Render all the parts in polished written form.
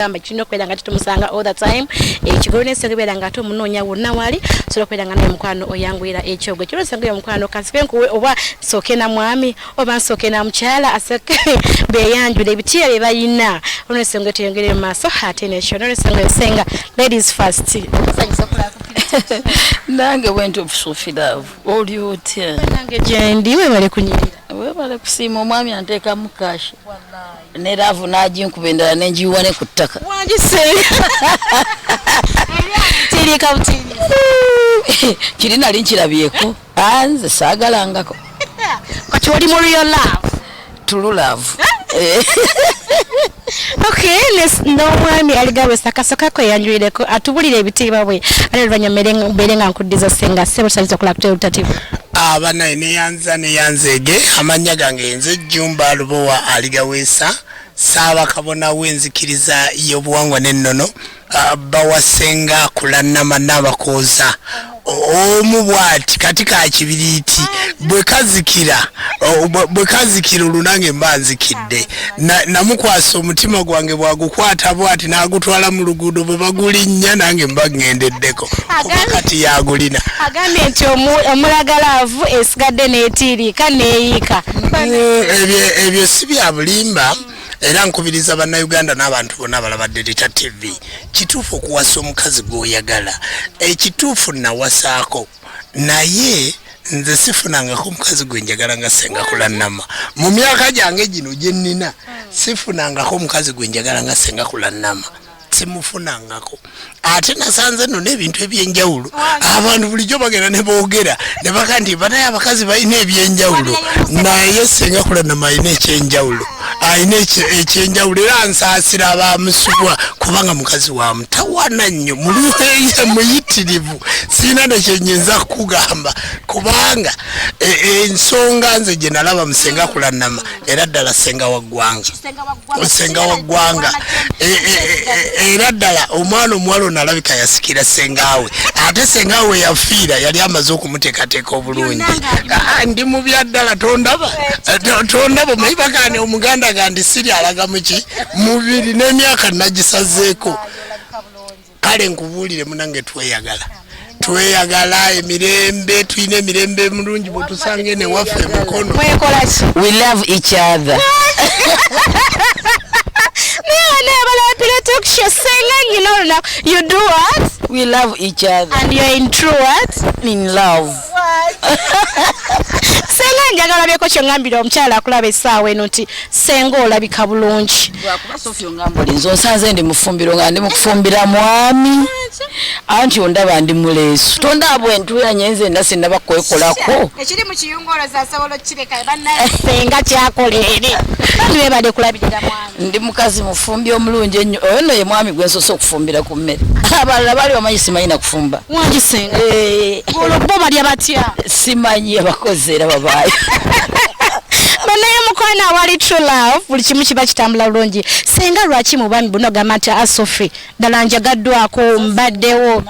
Amba kino kwera ngati tumusanga all the time ekigoro ne sekebera ngati omunonya wonna wali solo kwera ngane mukwano oyangwira ekyogwe kiro sangiya mukwano kansibe nkuwe oba soke na mwami oba soke na mchala aseke beyanjule bitire bebayina ono senge teyongere maso hate nation ono senga ladies first nange wento busufira oli otya nange jendi we bale kunyira we bale kusima omwami anteka mukashi ne ravu naji nkubendera nenjiwane kutaka wanjise tiri kautiri kirina linchirabyeko anze sagalangako kati oli muri your love true love okay no mwami Aligaweesa kasoka ko yanjwireko atubulire ebitiba bwe ale lwanyamerenga nkudiza senga sebo sanzo kula kuteyo tatibu abana ne yanzege amanya gange nze Jumba Lubowa Aligaweesa saba kabona wenzikiriza yobuwangwa nennono bawa Ssenga Kulanama nabakoza omubwati katika kibiriti bwekazikira olunange mbanzikidde namukwasa omutima gwange bwagukwata bwati nagutwala mu luguudo bwe bagulinnya nange mbagendeddeko kati yagulina agambe nti omulagalaavu esigadde neetiirika neeyiika ebyo si bya bulimba era nkubiriza bannayuganda n'abantu bonna abalabadde Delta TV kituufu okuwasa omukazi gw'oyagala ekituufu nawasaako naye nze sifunangako omukazi gwe njagala nga Ssenga Kulanama mu myaka gyange gino gye nnina sifunangako omukazi gwe njagala nga Ssenga Kulanama simufunangako ate nasanze nno n'ebintu ebyenjawulo abantu bulijjo bagenda ne boogera ne baka nti banaye abakazi balina ebyenjawulo naye Ssenga Kulanama alina ekyenjawulo ayina ekyenjawulo era nsaasira abamusubwa kubanga mukazi wa mutawana nnyo muluheye muyitirivu sina nekyenyinza kugamba kubanga ensonga nze gye nalaba mu Ssenga Kulanama era ddala Ssenga wa ggwanga era ddala omwana omuwala nalabika yasikira Ssengawe ate Ssengawe yafiira yali amaze okumuteekateeka obulungi ndi mu byaddala tondaba mayibagane omuganda gandi siri alaga muki mubiri n'emyaka nagisazeeko kale nkubuulire munange tweyagala emirembe tuyina emirembe mulungi bwe tusange ne waffe mukono we love each other you do what? We love each other. And you're in true what? In love. Ssenga njagala byeko kyongambira omukyala akulaba essaawa eno nti Ssenga olabika bulungi. Lwakuba Sofia ngambuli nzo nsanze ndi mufumbiro nga ndi mukufumbira mwami. Anti ondaba ndi muleesu. Tondabwe ntuyanye nze nasi nabakwekolako. Ekiri mu kiyungolo za sawolo kireka bannaye Ssenga kyakoleere. Ndiwe bade kulabirira mwami. Ndi mukazi mufumbi omulungi ennyo. Ono ye mwami gwe nsoso okufumbira ku mmere. Abalala bali bamanyi simanyi na kufumba. Wangi Ssenga. Olwo balya batya? Simanyi abakozi era babaayo. Banaye mukwana awali true love buli kimu kiba kitambula bulungi. Ssenga lwaki mu bami buno gamata asofi ddala njagaddwako mbaddewo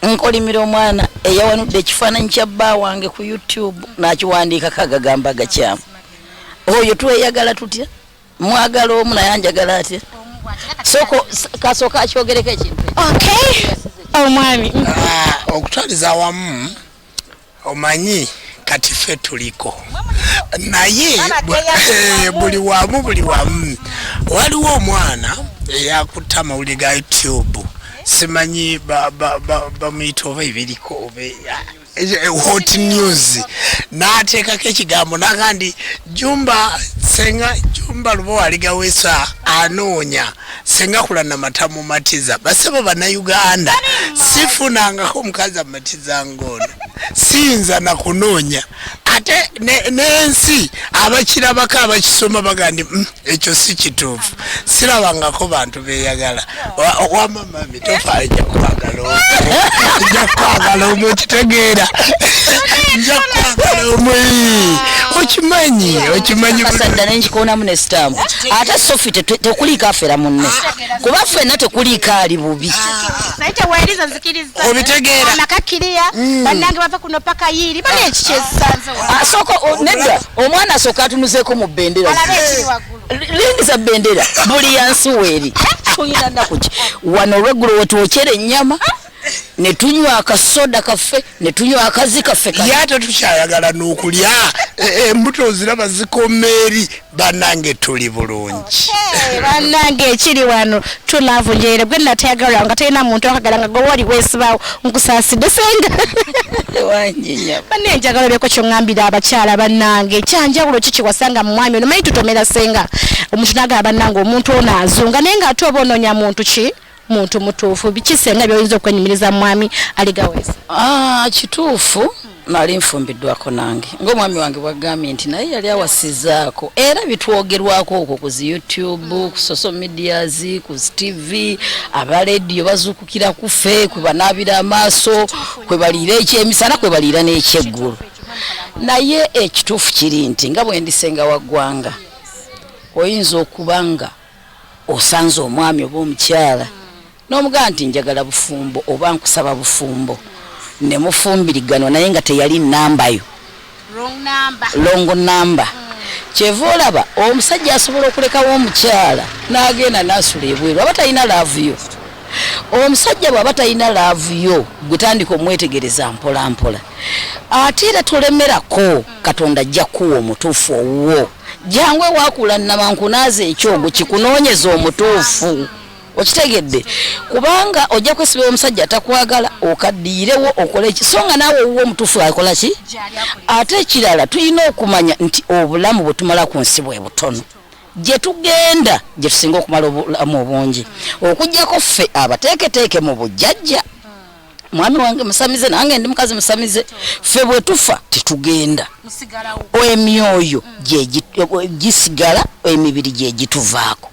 nkolimira omwana eyawanudde ekifaananyi kya bba wange ku YouTube n'akiwandiika kagagamba gakyamu oyo tweyagala tutya mwagala omu naye anjagala atya kasooka akyogereko ekintu okay omwami okutwaliza awamu omanyi kati ffe tuliko naye buli wamu waliwo omwana eyakutta amawulire ga YouTube simanyi bamuyita oba ebiriko hot news n'ateekako ekigambo nagandi Jumba Lubowa Aligaweesa anoonya Ssenga Kulanama tamumatiza basebo bannayuganda sifunangako omukazi amatiza ngono siyinza nakunoonya ate n'ensi abakirabako abakisoma bagandi ekyo si kituufu sirabangako bantu beeyagala wamamami tofaayo nja kwagala omwo kitegeera nja kwagala omwo okimanyi kasadda nenkikoonamu nesitamu ate Sofi tekuliiko afera munne kuba ffenna tekuliiko ali bubi obitegeera nakakiriya bannange bava kuno paka yiri bane ekikyesanze asoko nedda omwana asooka atunuzeeko mu bendera lindiza bendera buli yansi weeri tuyina nakuki wano regulo wetwokera ennyama ne tunywa akasoda kaffe ne tunywa akazi kaffe yate tukyayagala n'okulya embuto ziraba zikomeeri bannange tuli bulungi bannange ekiri wano tulaavu njeere gwe natayagala nga talina muntu akagala nga gwe wali weesibaawo nkusaasidde Ssenga wanyinya banne njagala byeko kyoŋŋambira abakyala bannange kyanjawulo kiki wasanga mu mwami ono manyi tutomera Ssenga omuntu n'agala bannange omuntu ono azunga naye ng'ate oba onoonya muntu ki muntu mutuufu biki Ssenga by'oyinza okwenyumiriza mwami Aligaweesa kituufu nali nfumbiddwako nange ng'omwami wange bwagambye nti naye yali awasizaako era bitwogerwako okwo ku YouTube ku social medias ku TV abalediyo bazuukukira ku ffe kwe banaabira amaaso kwe baliira ekyemisana kwe baliira n'ekyeggulu naye ekituufu kiri nti nga bwe ndi Ssenga wa ggwanga oyinza okubanga osanze omwami oba omukyala n'omugamba nti njagala bufumbo oba nkusaba bufumbo ne mufumbiriganwa naye nga teyali nambayo long number kyeva olaba omusajja asobola okulekawo omukyala n'agenda n'asula ebweru aba talina laavu yo omusajja bw'aba talina laavu yo gwe tandika omwetegereza mpola mpola ate era tolemerako Katonda ajja kuwa omutuufu owuwo jangwe waakula namankunaaza ekyogo kikunoonyeza omutuufu okitegedde kubanga ojja kwesiba omusajja atakwagala okaddiirewo okole ekisonga naawe owuwo omutuufu akola ki ate ekirala tulina okumanya nti obulamu bwe tumala ku nsi bwe butono gye tugenda gye tusinga okumala obulamu obungi okuggyako ffe abateeketeeke mu bujjajja mwami wange musamize nange ndi mukazi musamize ffe bwe tufa tetugenda emyoyo gisigala emibiri gye gituvaako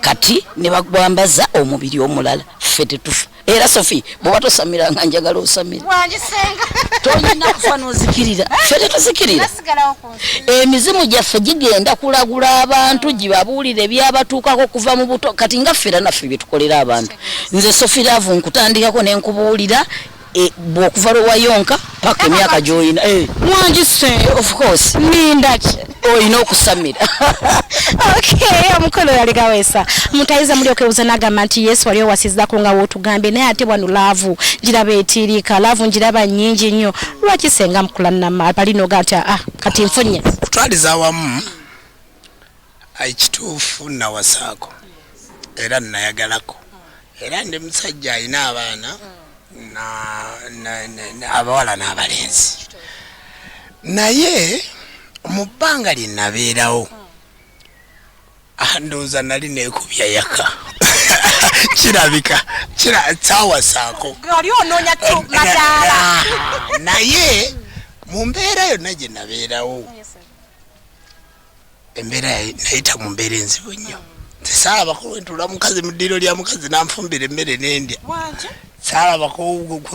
kati ne bagwambaza omubiri omulala ffe tetufa era Sophie bw'oba tosamiranga njagala osamira tolina kufa n'ozikirira ffe tetuzikirira emizimu gyaffe gigenda kulagula abantu gibabuulira ebyabatuukako kuva mu buto kati nga ffera naffe byetukolera abantu nze Sophie Laavu nkutandikako ne nkubuulira bw'okuva lwewayonka paka emyaka gy'olina mwanjise of course nindaki olina okusamira omukolo Aligaweesa mutayiza muli okwebuuza n'agamba nti Yesu wali owasizako nga wootugambye naye ate wano laavu ngiraba etiirika laavu ngiraba nnyingi nnyo lwaki Ssenga Kulanama balina oga nti kati nfunye kutwaliza awamu ekituufu nawasaako era nayagalako era ndi musajja alina abaana abawala n'abalenzi naye mu bbanga lye nabeerawo ndowooza nali neekubya yaka kirabika kyawasaako naye mu mbeera yonna gye nabeerawo embeera nayita mu mbeera enzibu nnyo tisaalabako ntula mukazi mu ddiiro lya mukazi nanfumbira emmere n'endya saalabako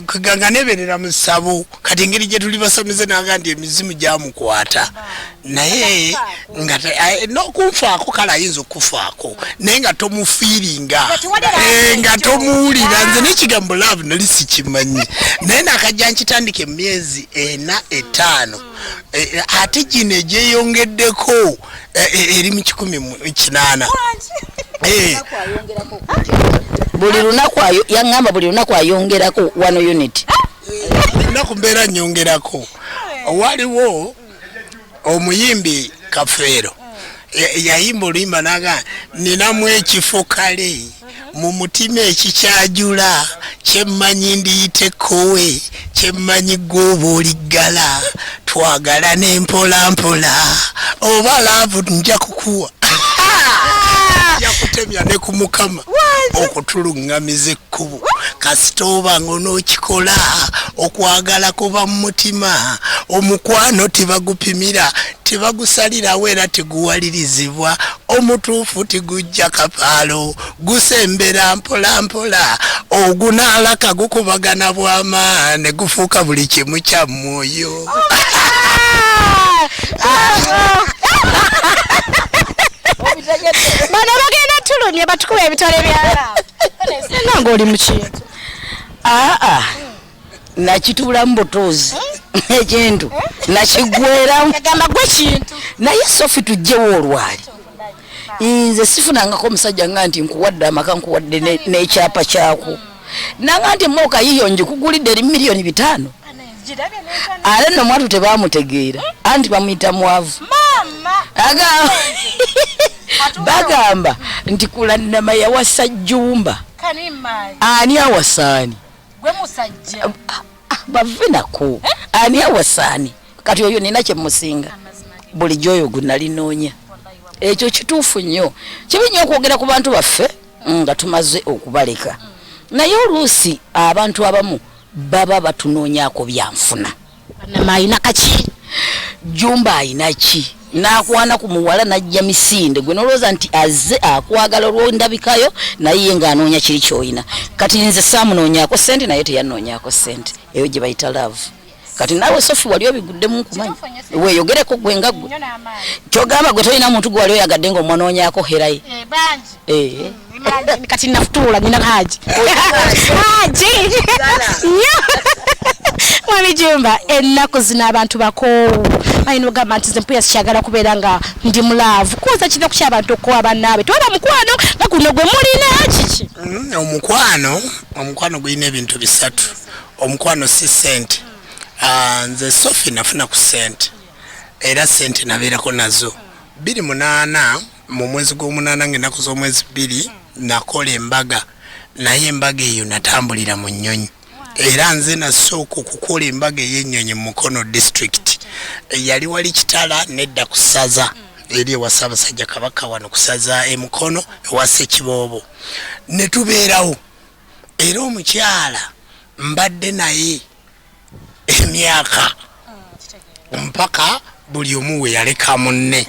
kweganga neberera mu ssabo kati engeri gye tuli basamize naga nti emizimu gyamukwata naye nga n'okunfaako kale ayinza okufaako naye nga tomufiiringa nga tomuwulira nze n'ekigambo laavu nali sikimanyi naye nakajja nkitandika emyezi 4-5 ate gino egyeyongeddeko eri mu 18 buli lunaku yaŋŋamba buli lunaku ayongerako 1 unit lunaku mbeera nyongerako waliwo omuyimbi Kafeero yayimba oluyimba naga ninamu ekifo kale mu mutima ekikyajula kyemmanyi ndiyitekowe kyemmanyi gw'oba oliggala twagala n'empola mpola oba laavu nja kukuwa yakutemya ne ku Mukama okutuluŋŋamiza ekkubo kasita oba ng'onookikola okwagala kuba mu mutima omukwano tebagupimira tebagusalirawo era teguwalirizibwa omutuufu tigujja kapaalo gusembera mpola mpola ogunaalaka gukubagana bw'ama ne gufuuka buli kimu kya mwoyo bano bagenda tulumye batukuba ebitole byala nanga oli mu kintu nakituulamu butuuzi ekintu nakigweramu agamba gwe kintu naye Sophie tujjewo olwali nze sifunangako omusajja nga nti nkuwadde amaka nkuwadde n'ekyapa kyako nanga nti moka yiyo njikugulidde $5,000,000 ale nno mwatu tebamutegeera anti bamuyita mwavu bagamba nti Kulanama yawasa Jjumba ani awasaani bavinako ani awasaani kati oyo nina kyemusinga bulijjo oyo gunalinoonya ekyo kituufu nnyo kibi nnyo okwogera ku bantu baffe nga tumaze okubaleka naye oluusi abantu abamu baba batunoonyaako byanfuna ayina kaki Jjumba ayina ki nakwana ku muwala najja misinde gwe noloza nti azze akwagala olw'ondabikayo naye ng'anoonya kiri ky'oyina kati nze saamunoonyaako sente naye teyanoonyaako sente eyo gye bayita love kati naawe Sofi wali obiguddemu nkumanyi weeyogereko gwe nga gwe kyogamba gwe tolina muntu gwe wali oyagadde ng'omwonoonyaako heraye kati nafutuula nina haji Mwami Jjumba ennaku zino abantu bakoowu ayina ogamba nti nze mpuya sikyagala kubeera nga ndi mulaavu kuza kino ku ky'abantu okuwa bannaabe tewaba mukwano nga guno gwe mulina kiki omukwano gulina ebintu bisatu omukwano si sente nze Sofi nafuna ku sente era sente nabeerako nazo 28 mu mwezi gw'omunaana ng'ennaku z'omwezi 2 nakola embaga naye embaga eyo natambulira mu nnyonyi era nze nasooka okukola embaga ey'ennyonyi mu Mukono district yali wali kitala nedda ku ssaza eri ewa Ssaabasajja Kabaka wano ku ssaza e Mukono ewa Ssekiboobo ne tubeerawo era omukyala mbadde naye emyaka mpaka buli omu we yaleka munne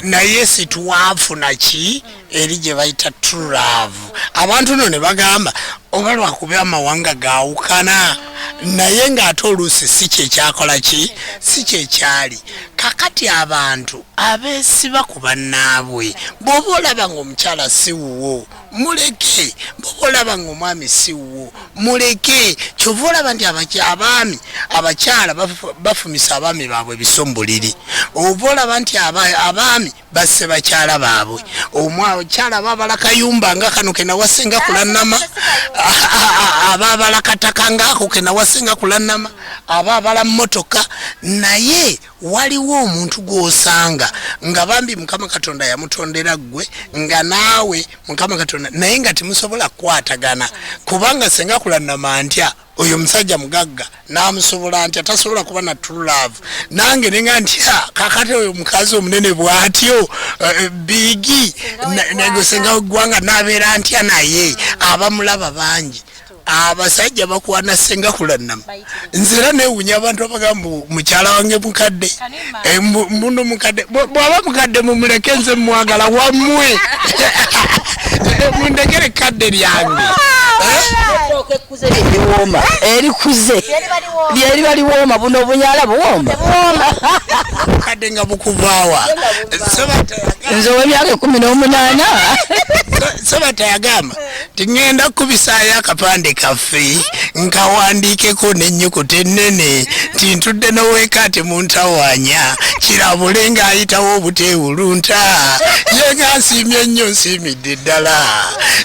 naye situwafuna ki eri gye bayita true love abantu no ne bagamba oba lwakuba amawanga gaawukana naye ng'ate oluusi si kyekyakola ki si kyekyali kakati abantu abeesiba ku bannaabwe bw'oba olaba ng'omukyala si wuwo muleke bw'oba olaba ng'omwami si wuwo muleke kyova olaba nti abaami abakyala bafumisa abaami baabwe ebisombuliri oba olaba nti abaami basse bakyala baabwe omukyala abaabala kayumba nga kano kenawa Ssenga Kulanama abaabala kataka ngaako kenawa Ssenga Kulanama abaabala mmotoka naye waliwo omuntu gw'osanga nga bambi Mukama Katonda yamutondera ggwe nga naawe Mukama Katonda naye nga temusobola kukwatagana kubanga Ssenga Kulanama ntya oyo musajja mugagga namusobola ntya tasobola kuba na true love nange nenga ntya kakati oyo mukazi omunene bw'atyo bigi nego Ssenga gwanga nabeera ntya naye abamulaba bangi abasajja bakwana Ssenga Kulanama nzira newunya abantu abagamba mukyala wange mukadde mbuno mukadde bwaba mukadde mumuleke nze mwagala wammwe mundekere kadde lyange erikuze lyeri baliwoma buno obunyala buwoma kadde nga bukuvaawa nze ow'emyaka 18 Sabata yagamba tingenda kubisaayo akapande kaffe nkawandiikeko n'ennyukuta ennene nti ntudde n'oweekaate muntawanya kirabule ng'ayitawo obuteewulunta ye nga nsiimye ennyo nsiimidde ddala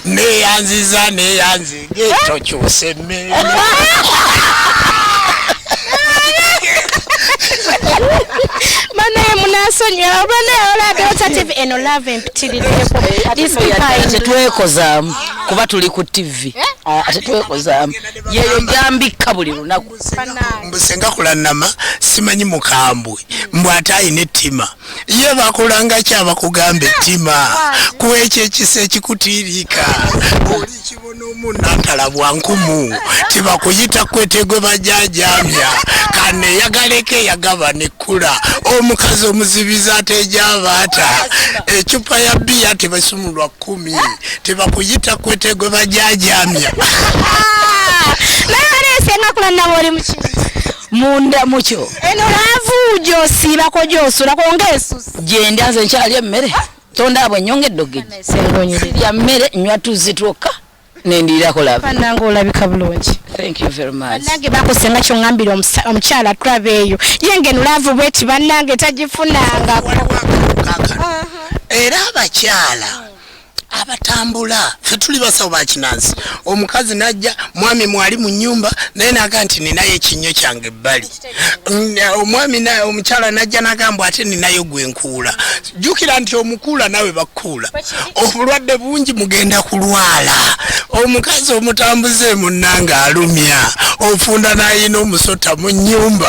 neeyanziza neeyanzige tokyuse emmere Banaye munasonyiwa banaye olabe ota TV eno love empitirirepo tetwekozaamu kuba tuli ku TV tetwekozaamu yeyo gyambikka buli lunaku mbu Ssenga Kulanama simanyi mukambwe mbw ate ayina ettima ye bakulanga ki abakugamba ettima ku ekyo ekisa ekikutiiriika oli kibona omunnantala bwankumu tibakuyita kwetegwe bajaajamya kane yagaleko eyagaba nekkula omukazi omuzibiza atejabaata ecupa ya bbiya tebasumulwa 10 tebakuyita kwetegwe bajaajamya Ssenga Kulanama oli muki munda mukyo eno laavu gy'osiibako gy'osulako ng'esusi gyendi nze nkyali emmere tondaabwe nnyongedde ogejja lya mmere nywa tuzzi twokka nendiirako lava bannange olabika bulungi thank you very much bannange bakusenga kyoŋŋambira omukyala tulabe eyo ye ngeno laavu bweti bannange tagifunangako era abakyala abatambula fe tuli basawo bakinansi omukazi najja mwami mwali mu nyumba naye naga nti ninayo ekinyo kyange ebbali omwami naye omukyala najja nagamba ate ninayo gwenkuula jjukira nti omukuula nawe bakuula obulwadde bungi mugenda kulwala omukazi omutambuze munnanga alumya ofunda nayina omusota mu nyumba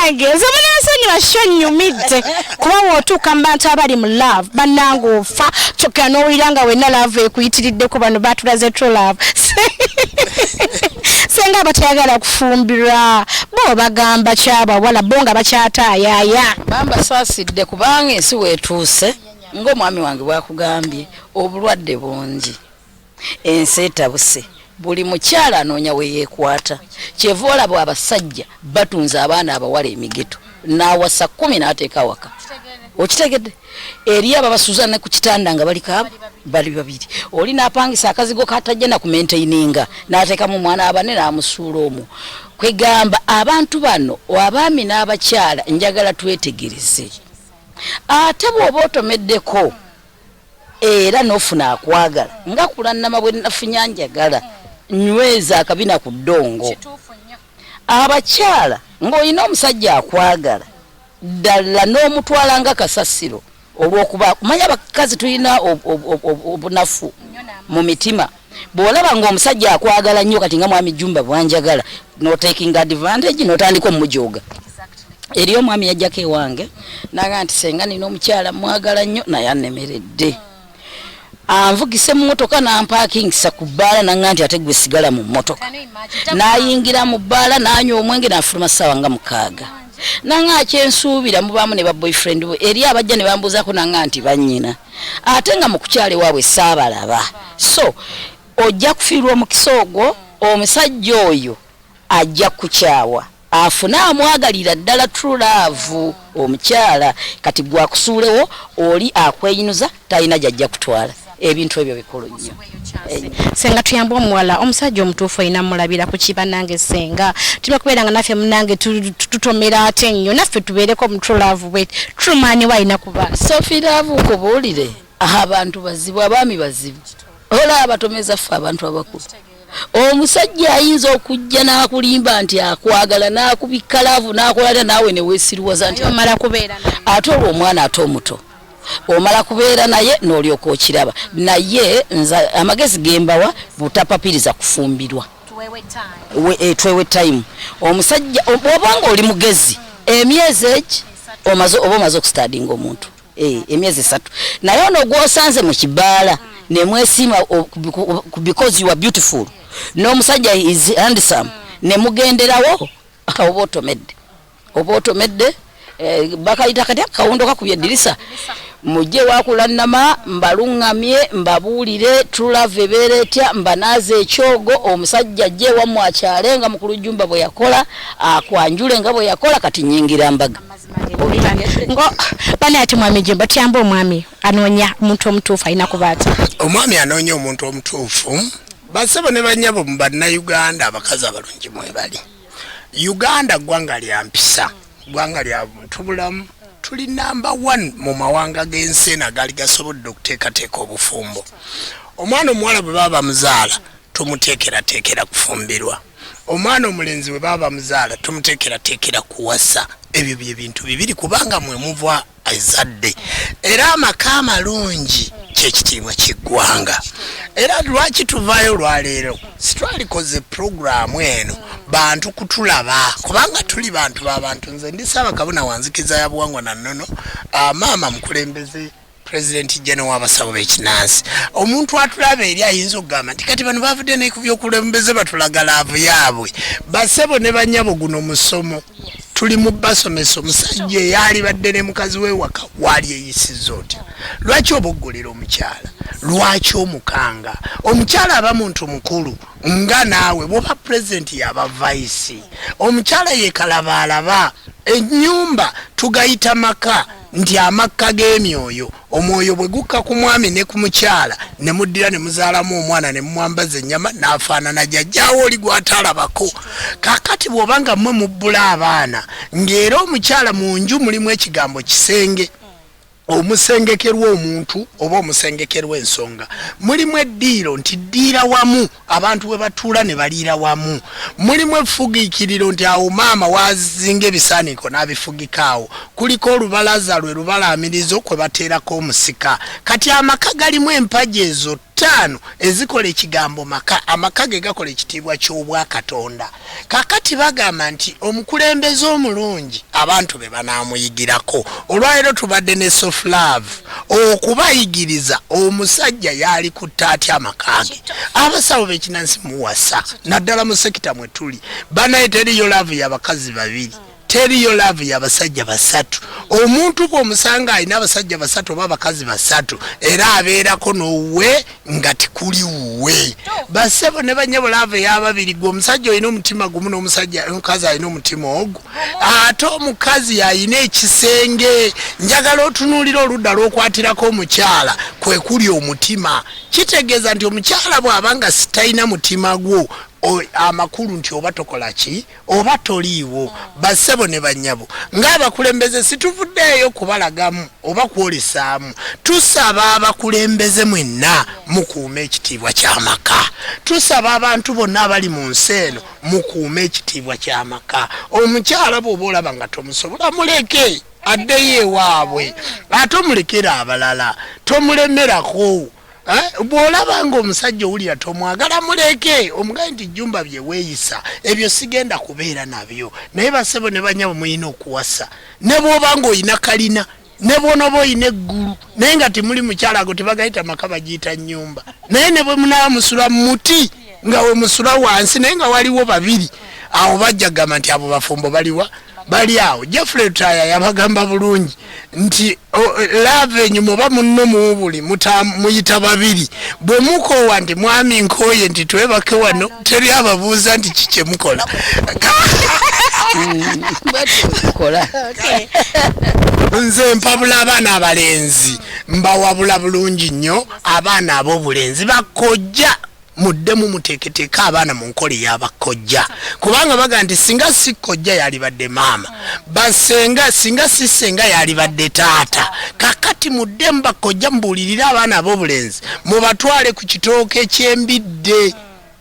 Zamanasonyi bashonyumidde kuba wotuuka mu bantu abali mu love bannanga ofa kyokka n'owulira nga wenna love ekuyitiriddeko bano batulaze true love senga abatayagala kufumbirwa bo bagamba kyabawala bo nga bakyataayaaya bamba saasidde kubanga ensi weetuuse ng'omwami wange bwakugambye obulwadde bungi ensi etabuse buli mukyala anoonya we yeekwata kyeva olaba abasajja batunza abaana abawala emigeto n'awasa 10 n'ateeka waka okitegedde eri abo basuuza ne ku kitanda nga bali babiri oli n'apangisa akazigo katajja na kumentaininga n'ateekamu omwana abane n'amusuula omwo kwegamba abantu bano abaami n'abakyala njagala twetegereze ate bw'oba otomeddeko era n'ofuna akwagala nga kulannama bwe nafunya njagala nyweza akabina ku ddongo abakyala ng'olina omusajja akwagala ddala n'omutwala nga kasasiro olw'okuba kumanya abakazi tulina obunafu mu mitima bw'olaba ng'omusajja akwagala nnyo kati nga mwami Jumba bwanjagala n'otaking advantage n'otandika omujooga eri omwami yajjako ewange naga nti senga nina omukyala mwagala nnyo naye annemeredde anvugise mu motoka nampakingisa ku bbaala nanga nti ate gwe sigala mu motoka nayingira mu bbaala nanywa omwenge nafuluma ssaawa nga 6 nanga kyensuubira mubaamu ne baboyfriend we eri abajja ne bambuzaako nanga nti bannyina ate nga mu kukyala waabwe saabalaba so ojja kufiirwa omukisa ogwo omusajja oyo ajja kukyawa afuna amwagalira ddala true love omukyala kati gwakusuulewo oli akweyinuza talina gyajja kutwala ebintu ebyo bikulu nnyo senga tuyambe omuwala omusajja omutuufu olina mulabira ku kiba nange senga tulina kubeera nga naffe munange tutomera ate nnyo naffe tubeereko mu true love bwe true man walina kuba sofi love ukubuulire abantu bazibu abaami bazibu olaba abatomeza ffe abantu abakulu omusajja ayinza okujja n'akulimba nti akwagala n'akubikka laavu n'akolata naawe ne weesiriwaza nti omala kubeera ate olwo omwana ate omuto omala kubeera naye n'olyoka okiraba naye nza amagezi gembawa butapapiriza kufumbirwa twewe time omusajja obanga oli mugezi emyezi egi oba omaze okustadinga omuntu emyezi 3 naye ono gwosanze mu kibaala nemwesiima because you are beautiful n'omusajja is handsome nemugenderawo oba otomedde bakayita kati akawundo kakubye eddirisa mujje wakulannama mbalungamye mbabuulire true love ebeera etya mbanaaze ekyogo omusajja ajje wammwe akyalenga mukulu Jumba bwe yakola akwanjule nga bwe yakola kati nyingira mbaga ngo bane ati mwami Jumba tuyambe omwami anoonya omuntu omutuufu alina kubaata omwami anoonya omuntu omutuufu basebo ne banyabo mu bannayuganda abakazi abalungi mwebali Uganda ggwanga lya mpisa ggwanga lya muntu bulamu tuli number 1 mu mawanga g'ensi nagali gasobodde okuteekateeka obufumbo omwana omuwala bwe baba muzaala tumuteekerateekera kufumbirwa omwana omulenzi bwe baba muzaala tumuteekerateekera kuwasa ebyo byebintu bibiri kubanga mwe muva ezadde era amaka amalungi kyekitiibwa kiggwanga era lwaki tuvaayo lwaleero sitwalikoze puroguramu eno bantu kutulaba kubanga tuli bantu b'abantu nze ndi Ssaabakabona wanzikiza ya buwangwa na nnono maama mukulembeze President General w'abasawo b'ekinansi omuntu atulaba eri ayinza okugamba nti kati bano bavudde n'ekubyokulembeze batulaga laavu yaabwe basebo ne banyabo guno musomo tuli mu basomesa omusajja eyali badde ne mukazi we waka wali eyisizza otya lwaki oboggolera omukyala lwaki omukanga omukyala aba muntu mukulu nga naawe bw'oba president yaba vice omukyala yeekalabaalaba ennyumba tugayita maka nti amakka g'emyoyo omwoyo bwe gukka ku mwami ne ku mukyala ne muddira ne muzaalamu omwana ne mumwambaza ennyama n'afaanana jjajjaawo oli gw'atalabako. Kaakati bw'obanga mmwe mubbula abaana ng'era omukyala mu nju mulimu ekigambo kisenge, omusengekerwa omuntu oba omusengekerwa ensonga, mulimu eddiiro nti ddiira wamu abantu we batuula ne baliira wamu, mulimu efugiikiriro nti awo maama wazinga ebisaaniko n'abifugikaawo, kuliko olubalaza lwe lubalaamirizo kwe bateerako omusika. Kati amaka galimu empagi ezo 5 ezikola ekigambo maka, amaka ge gakola ekitiibwa ky'obwakatonda. Kaakati bagamba nti omukulembeze omulungi abantu be banaamuyigirako. Olwaleero tubadde ne soft love okubayigiriza omusajja yaali kutta atya amaka ge. Abasawo b'ekinansi muwasa naddala mu sekita mwe tuli banaye teriyo love y'abakazi 2, teriyo love y'abasajja 3. Omuntu bw'omusanga alina abasajja 3 oba abakazi 3 era abeerako n'owe nga tikuli wuwe. Basebo ne banyabo love y'ababiri, gwe omusajja olina omutima gumu n'omusajja omukazi alina omutima ogwo. Ate omukazi alina ekisenge. Njagala otunuulira oludda lw'okwatirako omukyala kwe kuli omutima. Kitegeeza nti omukyala bw'abanga sitalina mutima gwo amakulu nti oba tokola ki oba toliiwo. Basebo ne banyabo ng'abakulembeze situvuddeeyo kubalagamu oba kwolesaamu. Tusaba abakulembeze mwenna mukuume ekitiibwa ky'amaka. Tusaba abantu bonna abali mu nsi eno mukuume ekitiibwa ky'amaka. Omukyala bw'oba olaba nga tomusobola muleke addeyo ewaabwe, ate omulekera abalala tomulemerako. Bw'olaba ng'omusajja owulira tomwagala muleke omugaye nti jjumba bye weeyisa ebyo sigenda kubeera nabyo. Naye basebo ne banyabo muyina okuwasa ne bw'oba ng'olina kalina ne bw'onooba olina eggulu naye nga temuli mukyala ago tebagayita maka bagiyita nnyumba. Naye ne bwe munaaba musula mu muti nga we musula wansi naye nga waliwo 2 awo bajja gamba nti abo bafumbo baliwa bali awo. Jeffrey Taya yabagamba bulungi nti lave enyuma oba munno muwubuli muyita 2. Bwe mukoowa nti mwami nkooye nti twebake wano teri ababuuza nti kikye mukola. Nze mpabula abaana abalenzi mbawabula bulungi nnyo. Abaana ab'obulenzi bakojja muddemu muteeketeeka abaana mu nkola ey'abakojja, kubanga baga nti singa si kojja yalibadde maama, basenga singa si senga yalibadde taata. Kakati muddemu bakojja mbuulirira abaana ab'obulenzi mubatwale ku kitooke ky'embidde.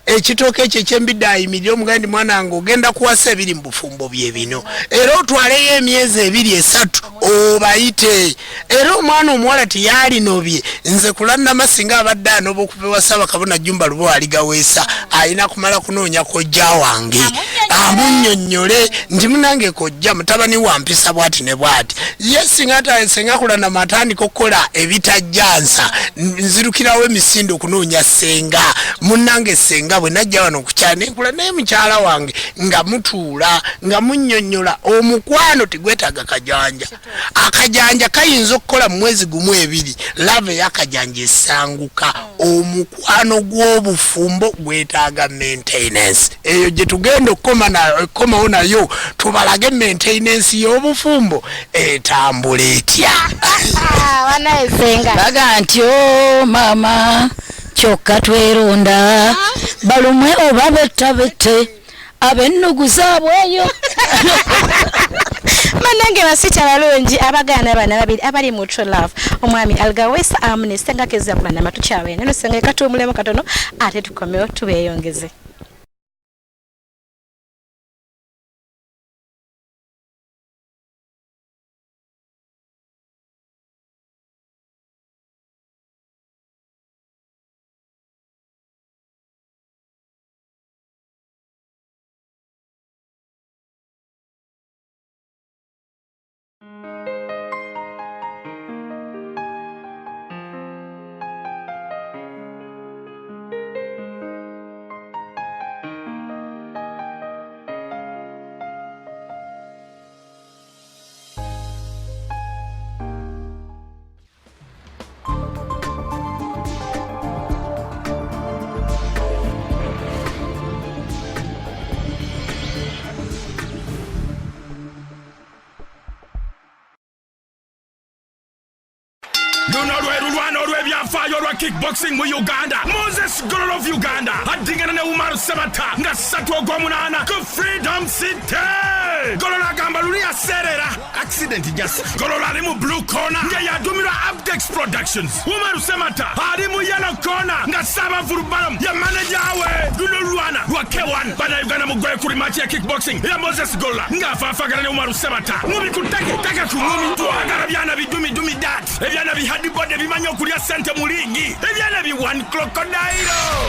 Ekitooke ekyo eky'embidde ayimirire omugaye nti mwana wange ogenda kuwasa ebiri mu bufumbo bye bino era otwaleyo emyezi 2-3 obayite. Era omwana omuwala teyalinobye. Nze kulannama singa abadde anoba okuva ewa Ssaabakabona Jjumba Lubo Aligaweesa alina kumala kunoonya kojja wange amunnyonnyole nti munange kojja mutabani wampisa bwati ne bwati. Ye Ssenga Kulanama atandika okukola ebitajjansa nzirukirawo emisinde okunoonya Ssenga. Munnange Ssenga bwe najja wano okukyala nenkula naye mukyala wange nga mutuula nga munnyonnyola. Omukwano tegwetaaga kajanja. Akajanja kayinza okukola mu mwezi gumu 2. Lave y'akajanja essanguka. Omukwano gw'obufumbo gwetaaga maintenance. Eyo gye tugenda okukomawo nayo tubalage maintenance y'obufumbo etambula etya. Baga nti maama kyokka tweronda balumwe oba bettabette ab'ennugu zaabweyo. Manange basita balungi abagana bana babiri abali mu true love omwami Aligaweesa amune Ssenga Kulanama tukyawe neno Ssenga katuumulemu katono ate tukomewo tubeeyongeze. kickboxing mu Uganda. Moses Gololo of Uganda. Adingana ne Umaru Sabata. Nga satu ogw'omunaana ku Freedom City. Gololo agamba luli aserera. Accident just. Gololo ali mu blue corner. Nga yadumirwa Abdex Productions. Umaru Sabata ali mu yellow corner. Nga Saba Vurubalam ya manager we. Luno Luana wa K1. Bana Uganda mugwe kuri match ya kickboxing. Ya Moses Gololo. Nga fafagana ne Umaru Sabata. Ngumi kutake taka ku ngumi. Tuagala byana bidumi that. Ebyana bihadi bode bimanyo kulya sente mu ligi. Ebyana bi one crocodile.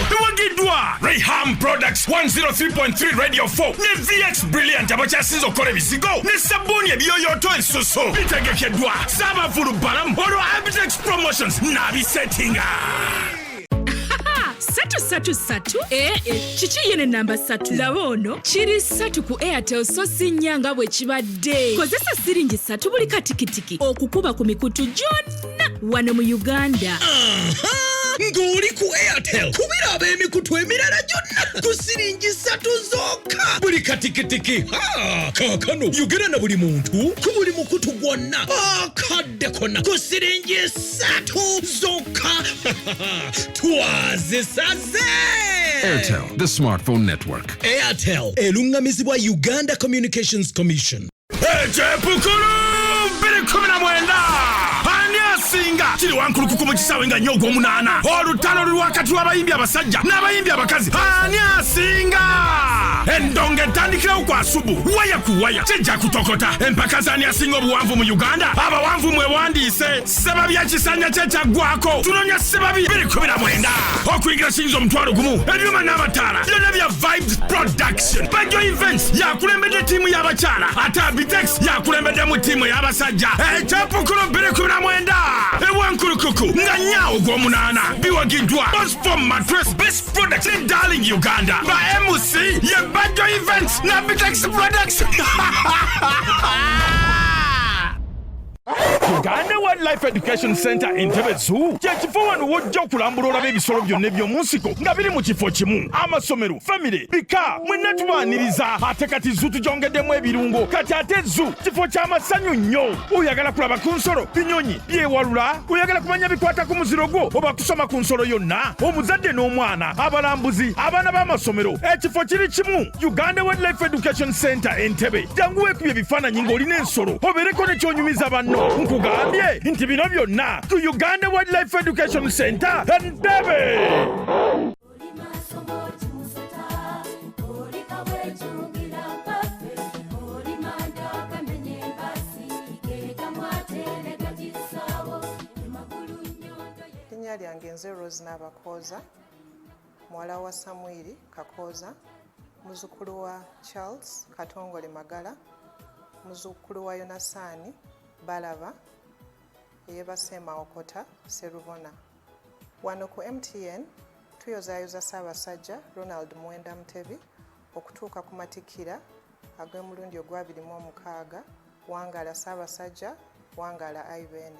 Tuwagidwa. Rayham Products 103.3 Radio 4. Ne VX Brilliant abakyasizo kole bizigo. Ne sabuni ebiyoyoto ensuso. Bitegekedwa. Saba Vurubalam. Oro Abitex Promotions. Nabi settinga. Satu chichi yene namba satu lawono chiri satu ku Airtel so sinyanga bwe kibadde kozesa siringi satu buli katikitiki okukuba ku mikutu jonna wano mu Uganda. Ngoli ku Airtel kubira ab'emikutu emirala gyonna ku siringi satu zokka buli katikitiki. Kaakano yogera na buli muntu ku buli mukutu gwonna akadde konna ku siringi satu zokka. Twaze saze. Airtel, the smartphone network. Airtel elungamizibwa Uganda Communications Commission. Ejepukulu biri 19 Singa kiri wankulu kukumu kisawe nga nyogo omunaana olutalo luli wakati w'abayimbi abasajja n'abayimbi abakazi ani asinga endongo etandikirawo kwa subu waya ku waya kijja kutokota empaka zani asinga obuwanvu mu Uganda abawanvu mwewandiise sebabi yakisanya kye kyaggwako tunonya sebabi 19 okuyingira kiyinza omutwalo gumu ebyuma n'amataala byonna bya Vibes Production Bajo Events yakulembedde ttiimu y'abakyala ate Abitex yakulembeddemu ttiimu y'abasajja ekyepukulu 19 Ewankurukuku nga nyaawo gw'omunaana biwagiddwa Bosform Mattress Best Products in Darling Uganda ba MC ye Bajo Events na Bitex Products. Uganda Wildlife Education Center Entebbe Zoo kyekifo wano wojja okulambula b'ebisolo byonna eby'omunsiko nga biri mu kifo kimu amasomero famire bika mwenna tubaaniriza ate kati zoo tugyongeddemu ebirungo kati ate zoo kifo ky'amasanyu nnyo oyagala kulaba ku nsolo binyonyi byewalula oyagala kumanya bikwata ku muziro gwo oba kusoma ku nsolo yonna omuzadde n'omwana abalambuzi abaana b'amasomero ekifo kiri kimu Uganda Wildlife Education Center Entebbe jangu weekubye ebifaananyi ng'olina ensolo obeereko ne ky'onyumiza banno nkugambye nti bino byonna ku Uganda Wildlife Education Center Entebbe. Linnya lyange nze Rose Nabakooza muwala wa Samwiri Kakooza muzzukulu wa Charles Katongole Magala muzzukulu wa Yonasani Balava eyebasema okota Serubona. Wano ku MTN tuyozaayoza Ssaabasajja Ronald Mwenda Mutebi okutuuka ku matikira ag'emulundi ogwa 26 Wangala Ssaabasajja Wangala Ivan.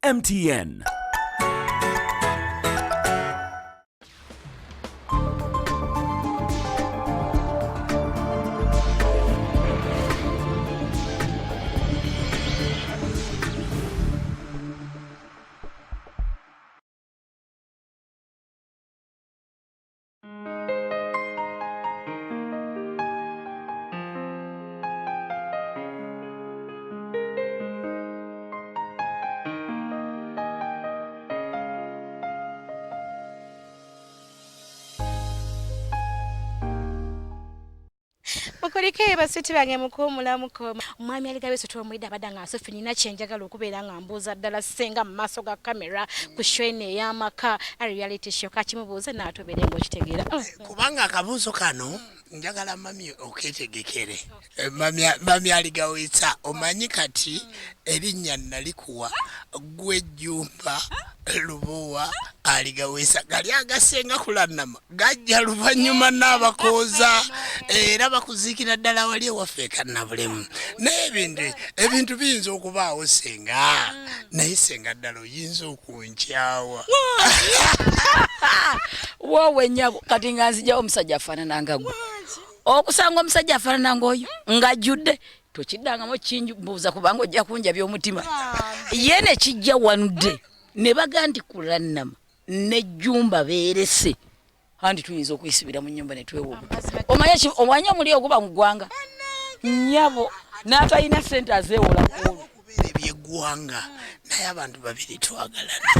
MTN. Mukulike basiti bange mukumulamuko omwami Aligaweesa tuwamwida badanga asofi nina kyenjagala okubeera nga mbuuza ddala Ssenga mu maaso ga kamera ku showene ey'amaka a reality show kakimubuuze n'atobeere ng'okitegeera kubanga akabuuzo kano njagala mami oketegekere mami Aligaweesa omanyi kati erinnya nalikuwa gwe Jjumba Lubowa Aligaweesa gali agasenga kulanama gajja luvannyuma n'abakooza era bakuziikira ddala wali ewaffe kannabulemu ebintu biyinza okubaawo senga naye senga ddala oyinza okunkyawa wowe nnyabo kati nga nzijjawo omusajja afaanana nga gwe okusanga omusajja afaanana ng'oyo ng'ajjudde tokiddangamu kinjubuuza kubanga ojja kunja by'omutima ye ne kijja wanudde ne baga nti Kulanama ne Jjumba beerese andi tuyinza okuyisibira mu nnyumba ne twewoga omanye omuli oguba mu ggwanga nnyabo n'atalina ssente azeewola kuolwo okubeera ebyeggwanga naye abantu babiri twagalana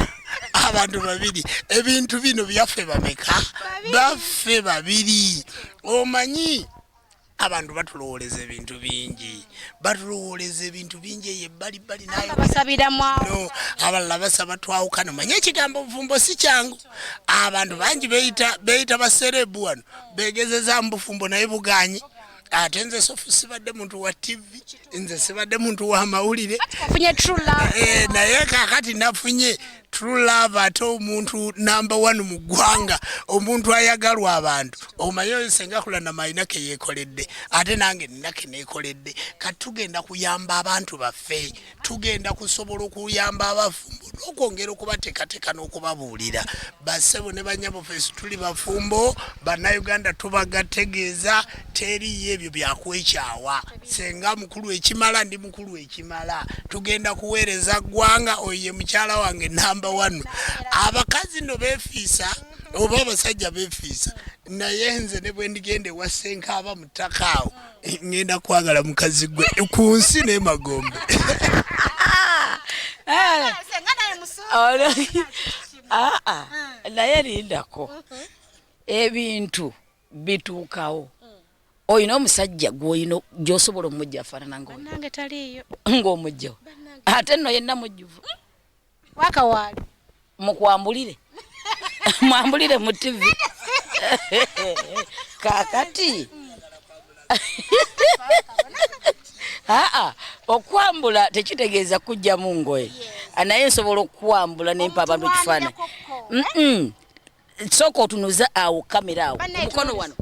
abantu babiri ebintu bino byaffe bameka baffe babiri omanyi abantu batulowoleza ebintu bingi eyebbalibbali nayo basabiramu abalala basaba twawukana manye ekigambo bufumbo si kyangu abantu bangi beeyita baserebu wano begezeza mu bufumbo naye buganyi ate nze sofu sibadde muntu wa TV nze sibadde muntu wa mawulire naye kakati nafunye true love ate omuntu number 1 mu ggwanga omuntu ayagalwa abantu omanyi oyo Ssenga Kulanama alina ke yeekoledde ate nange nina ke neekoledde kati tugenda kuyamba abantu baffe tugenda kusobola okuyamba abafumbo n'okwongera okubateekateeka n'okubabuulira bassebo ne banyabo ffeesi tuli bafumbo bannayuganda tubagategeeza teriyo ebyo byakwekyawa senga mukulu ekimala ndi mukulu ekimala tugenda kuweereza ggwanga oyo ye mukyala wange number 1 abakazi no beefiisa oba abasajja beefiisa naye nze ne bwe ndigende wa Ssenga aba mutaka awo ngenda kwagala mukazi gwe ku nsi n'emagombe naye lindako ebintu bituukawo oyina omusajja gw'oyina gy'osobola omujja afaanana nange taliiyo ng'omujjawo ate nno yenna mujjuvu wakawaali mukwambulire mwambulire mu TV kakati okwambula tekitegeeza kujja mu ngoye naye nsobola okukwambula nempa abantu ekifaananyi sooka otunuza awo kamera awo omukono wano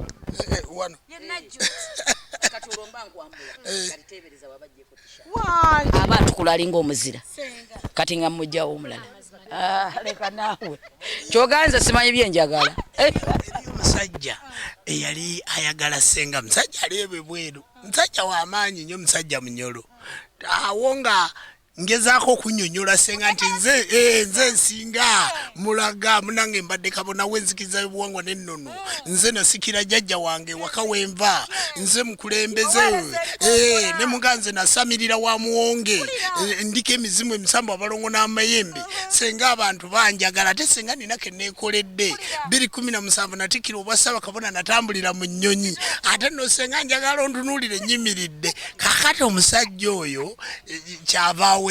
aba tukulalinga omuzira kati nga mujjawo omulala leka naawe kyoganza simanyi byenjagala omusajja eyali ayagala Ssenga musajja aliebwe bweru musajja w'amaanyi nnyo musajja munyolo awo nga ngezaako okunyonyola Ssenga nti nze nsinga mulaga munange mbadde kabona wenzikiriza y'obuwangwa n'ennono nze nasikira jjajja wange waka wenva nze mukulembeze ne muganze nasamirira wa muwonge ndika emizimu emisambu abalongo n'amayembe Ssenga abantu banjagala ate Ssenga nina ke neekoledde 2017 natikira obwasaba kabona natambulira mu nnyonyi ate nno Ssenga njagala ontunuulire nnyimiridde kakati omusajja oyo kyavaawo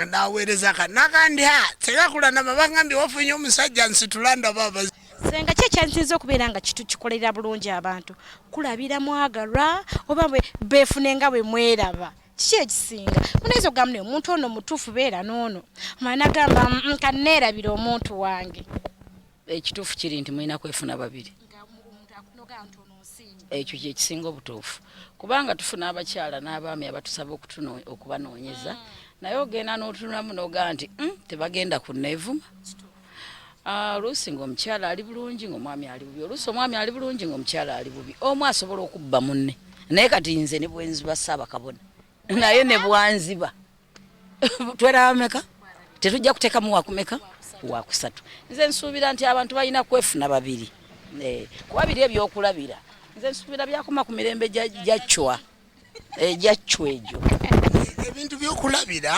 naweereza kanagandi Ssenga Kulanama bagambye wafunye omusajja nsitulanda baba Ssenga ki ekyansinza okubeera nga kikolera bulungi abantu kulabira mwagalwa oba beefune nga bwe mweraba kiki ekisinga munayinza okugamba omuntu ono mutuufu beera n'ono omwana nagamba kanneerabira omuntu wange ekituufu kiri nti mulina kwefuna babiri ekyo kyekisinga obutuufu kubanga tufuna abakyala n'abaami abatusaba okubanoonyeza naye ogenda n'otunulamu n'ogaa nti tebagenda kunneevuma oluusi ng'omukyala ali bulungi ng'omwami ali bubi oluusi omwami ali bulungi ng'omukyala ali bubi omu asobola okubba munne naye kati nze ne bwenziba Ssaabakabona naye ne bwanziba tweraba meka tetujja kuteekamu wakumeka wakusatu nze nsuubira nti abantu balina kwefuna babiri kuba biri ebyokulabira nze nsuubira byakoma ku mirembe gyacwa egyacwa egyo ebintu byokulabira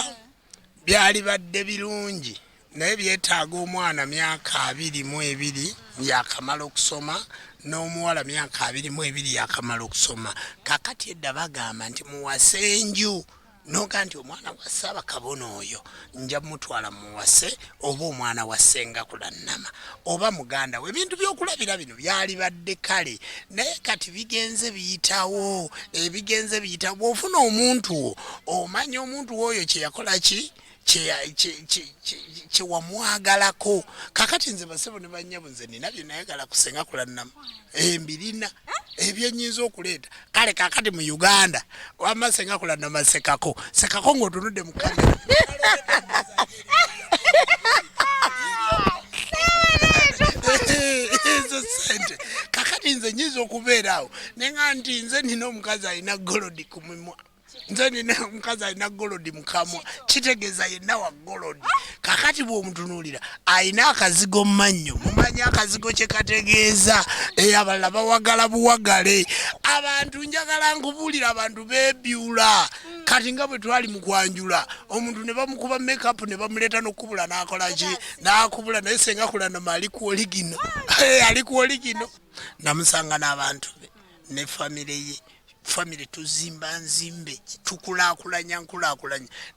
byali badde birungi naye byetaaga omwana myaka 22 yakamala okusoma n'omuwala myaka 22 yakamala okusoma kakati edda bagamba nti muwase enju noga nti omwana wa Ssaaba Kabona oyo nja mutwala muwase oba omwana wa Ssenga Kulanama oba muganda we ebintu byokulabira bino byali badde kale naye kati bigenze biyitawo ofuna omuntu omanya omuntu oyo kye yakola ki kye wamwagalako kakati nze basebo ne bannyabo nze nina bye nayagala ku Ssenga Kulanama mbirina ebyenyiza okuleeta kale kakati mu Uganda wama Ssenga Kulanama sekako ng'otunudde mu kamera ezo sente kakati nze nyiza okubeeraawo nenga nti nze nina omukazi alina golodi ku mimwa nze nina omukazi alina golodi mu kamwa kitegeeza yenna wa golodi kakati bw'omutunuulira alina akazigo mu mannyo mumanya akazigo kye kategeeza abalala bawagala buwagale abantu njagala nkubuulira abantu beebyula kati nga bwe twali mu kwanjula omuntu ne bamukuba makeup ne bamuleeta n'okubula n'akola ki n'akubula naye Ssenga Kulanama ali ku oli gino namusanga n'abantu be ne family tuzimba nzimbe tukulaakulanya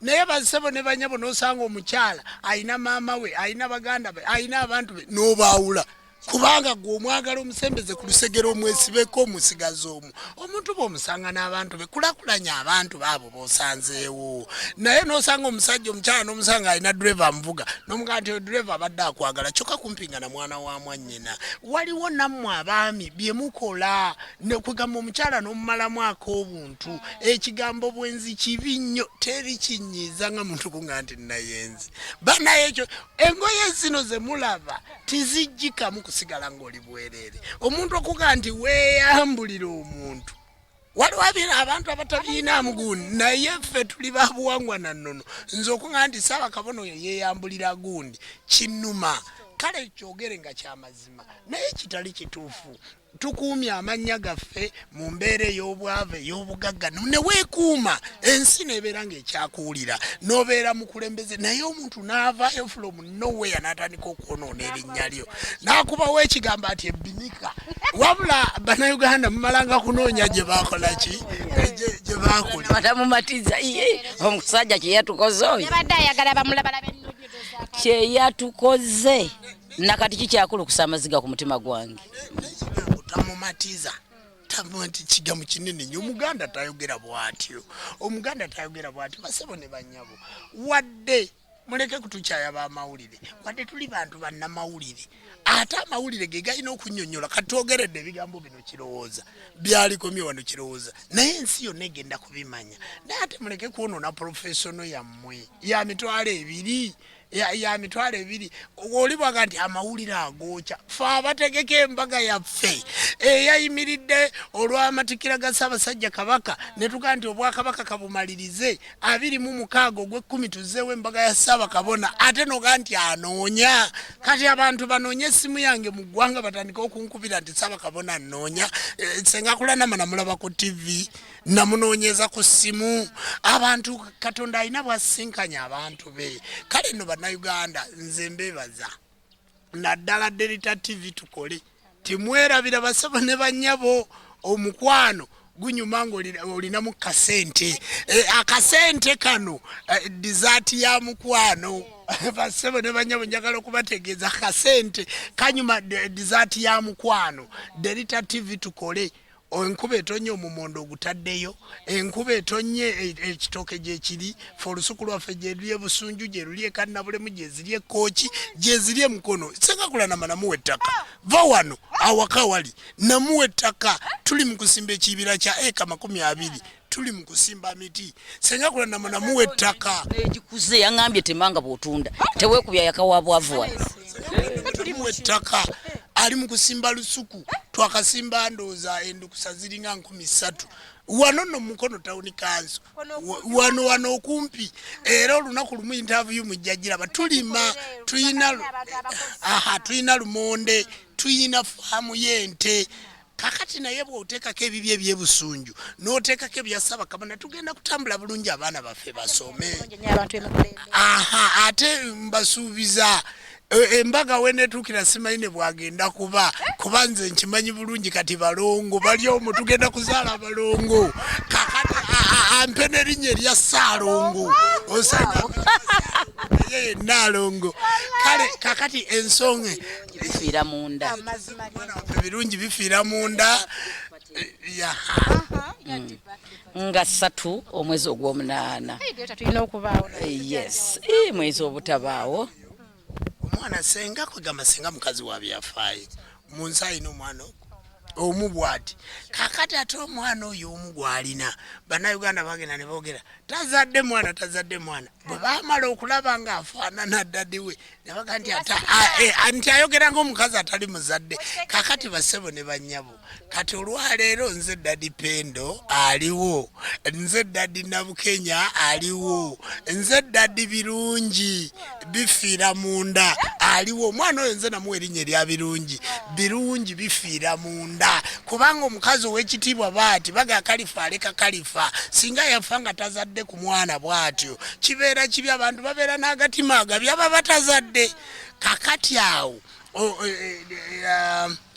naye basebo ne banyabo n'osanga omukyala ayina maama we ayina baganda be ayina abantu be n'obaawula kubanga gwe omwagala omusembeze ku lusegero omwesibeko omusigaza omuntu bw'omusanga n'abantu be kulakulanya abantu baabo b'osanzeewo naye n'osanga omusajja omukyala n'omusanga alina driver amuvuga n'omugaa nti driver abadde akwagala kyokka kumpinga na mwana wa mwannyina waliwo nammwe abaami bye mukola nekugamba omukyala n'omumalamu ak'obuntu ekigambo bwenzi kibi nnyo teri kinyiiza nga muntu kunga nti nayenzi banaye ekyo engoye zino ze mulaba tizijjikamu kusigala ng'oli bwereere omuntu okuga nti weeyambulira omuntu waliwo abantu abatabiina mugundi naye ffe tuli babuwangwa na nnono nze okuga nti Ssaaba Kabona oyo yeeyambulira gundi kinnuma kale kyogere nga kyamazima naye kitali kituufu tukuumya amannya gaffe mu mbeera ey'obwavu ey'obugagga ne weekuuma ensi neebeera ng'ekyakuwulira n'obeera mukulembeze naye omuntu n'avaayo from nowhere n'atandika okwonoona erinnya lyo n'akubawo ekigambo ati ebbinika wabula bannayuganda mumalanga kunoonya gye baakola ki gye baakulira batamumatiza omusajja kye yatukoze oyo yabadde ayagala bamulabala kye yatukoze nakati kikyakulukusa amaziga ku mutima gwange tamumatiza tamuti kigamu kinene nnyo omuganda tayogera bw'atyo basebo ne bannyabo wadde muleke kutukyaya b'amawulire wadde tuli bantu bannamawulire ate amawulire ge galina okunnyonnyola katwogeredde ebigambo bino kirowooza byalikomye wano kirowooza naye ensi yonna egenda kubimanya naye ate muleke kwonoona professiono yammwe ya mitwalo ebiri ya mitwalo ebiri oli bwaga nti amawulire agookya fe abategeka embaga yaffe eyayimiridde olw'amatikira ga Ssaabasajja Kabaka ne tugaa nti obwakabaka kabumalirize 26 ogw'ekkumi tuzzeewo embaga ya Ssaaba Kabona ate noga nti anoonya kati abantu banoonye essimu yange mu ggwanga batandika okunkubira nti Ssaaba Kabona anoonya Ssenga Kulanama namulaba ku TV namunoonyeza ku ssimu abantu Katonda alina bwasinkanya abantu be kale nno bannayuganda nze mbebaza naddala Delta TV tukole timwerabira basaba ne bannyabo omukwano gunyuma ng'olinamu kasente akasente kano dessert ya mukwano basaba ne bannyabo njagala okubategeeza akasente kanyuma dessert ya mukwano Delta TV tukole enkuba etonye omumondo ogutaddeyo enkuba etonye ekitooke gye kiri fe olusuku lwaffe gye luli ebusunju gye luli ekannabulemu gye ziri ekooki gye ziri emukono Ssenga Kulanama namuwa ettaka va wano awaka wali namuwa ettaka tuli mu kusimba ekibira kya eka 20 tuli mu kusimba miti Ssenga Kulanama namuwa ettaka egikuze yaŋŋambye temanga bw'otunda teweekubya yakawabwavu wano tuli mu ettaka ali mu kusimba lusuku twakasimba ndooza endukusa ziringa 13 wano no mukono tawuni kanso wano okumpi era olunaku lumu interview mujjajira batulima tuyina lumonde tuyina faamu y'ente kakati naye bw'oteekako ebibyo ebyebusunju n'oteekako ebya Ssaaba Kabona tugenda kutambula bulungi abaana baffe basome ate mbasuubiza embaga wenetuukira simanyi ne bwagenda kuba nze nkimanyi bulungi kati balongo bali omwo tugenda kuzaala balongo kakati ampe n'erinnya erya Ssaalongo osanga ye Nnaalongo kale kakati ensonga bifiira munda ebirungi bifiira munda nga 3 omwezi ogw'omunaana tulina okubaawo yes mwezi obutabaawo omwana senga kwegamba senga mukazi wa byafaayo mu nsi alina omwana omu bw'ati kakati ate omwana oyo omu gw'alina bannayuganda bagenda ne boogera tazadde mwana bwe baamala okulaba ng'afaanana ddaddi we ne baga nti ayogera ng'omukazi atali muzadde kakati bassebo ne bannyabo kati olwaleero nze ddaddi Pendo aliwo nze ddaddi Nabukenya aliwo nze ddaddi Birungi bifiira munda aliwo omwana oyo nze namuwa erinnya erya Birungi bifiira munda kubanga omukazi ow'ekitiibwa baati baga Kalifa aleka Kalifa singa yafa nga tazadde ku mwana bw'atyo kibeera kibi abantu babeera n'agatima agabi aba batazadde kakati awo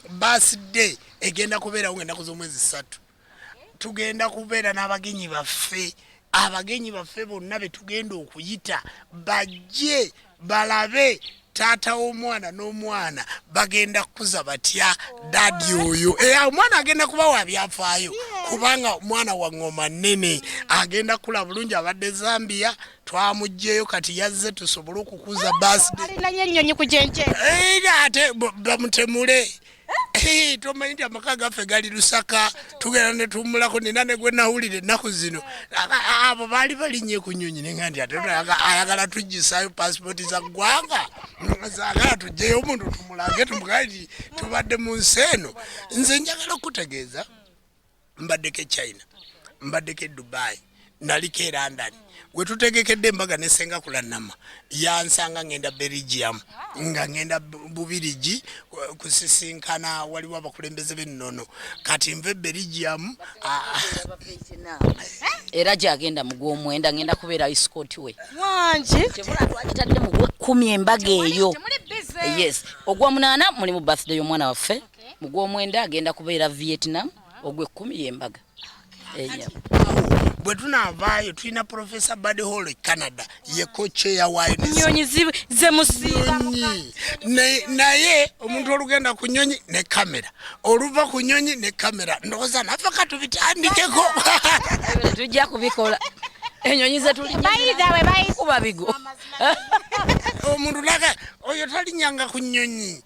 birthday egenda kubeerawo ng'ennaku z'omwezi 3 tugenda kubeera n'abagenyi baffe bonna be tugenda okuyita bajje balabe taata w'omwana n'omwana bagenda kukuza batya dadi oyo omwana agenda kuba wa byafaayo kubanga omwana wa ngoma nnene agenda kula bulungi abadde Zambia twamuggyeyo kati yazze tusobole okukuza birthday alina ennyonyi ku jenje ate bamutemule tomanyi nti amaka gaffe gali Lusaka tugenda ne tummulako nina ne gwe nawulira ennaku zino abo baali balinnye ku nnyonyi nenga nti ate ayagala tuggisaayo pasipoti za ggwanga zaagala tuggyeyo omuntu tumulange tumugaiti tubadde mu nsi eno nze njagala okutegeeza mbaddeko China mbaddeko Dubai naliko London we tutegekedde embaga ne Ssenga Kulanama yansanga ngenda Belgium nga ngenda Bubirigi kusisinkana waliwo abakulembeze b'ennono kati nve Belgium era gyagenda mu gw'omwenda ngenda kubeera escort we wangi kyebula twagitadde mu gw'ekkumi embaga eyo yes ogw'omunaana muli mu birthday y'omwana waffe mu gw'omwenda agenda kubeera Vietnam ogw'ekkumi y'embaga bwe tunavaayo tulina Professor Buddy Hall Canada ye co-chair wa nyonyi ze musiiba naye omuntu olugenda ku nyonyi ne kamera oluva ku nyonyi ne kamera ndowooza naffe katubitandikeko tujja kubikola enyonyi ze tulikuba bigo omuntu laga oyo talinyanga ku nyonyi